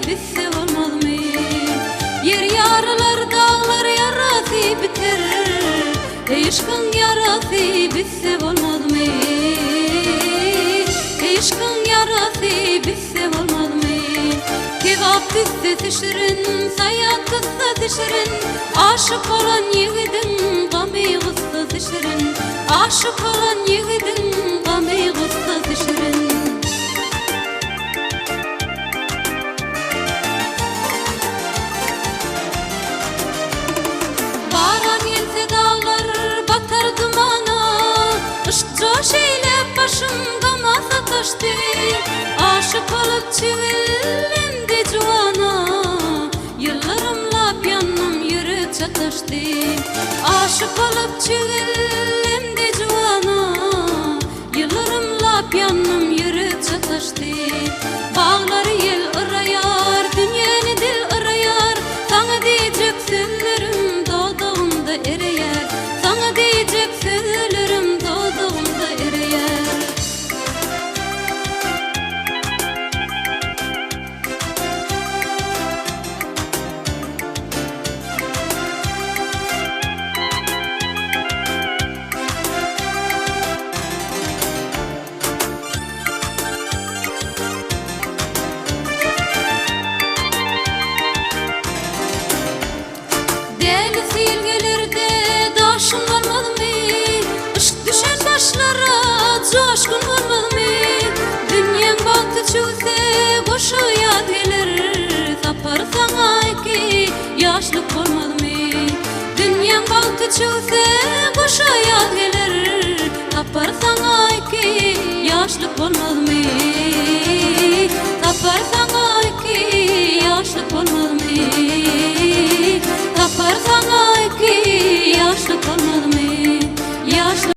bitse olmaz mı? Yer yaralar dağlar yarası biter, aşkın yarası bitse olmaz mı? Aşkın yarası bitse olmaz mı? Kebap bitse tişirin, sayak kıssa tişirin, aşık olan yiğidin gamı kıssa tişirin, aşık olan yiğidin gamı kıssa tişirin. Başımda masa taştı, aşık olup çivilindi cuvana, yıllarımla yanım yürü çataştı. Aşık olup çivilindi cuvana, yıllarımla yanım yürü çataştı. Bağları yel arayar, dünyanı dil arayar, sana diyecek sözlerim doğduğumda ereyer, sana diyecek sözlerim doğduğumda ereyer. Coşkun olmaz mı? Dünyan baktı çöze boşu yad gelir, sapar sana ki yaşlık olmaz mı? Dünyan baktı çöze boşu yad gelir, sapar sana ki yaşlık olmaz mı?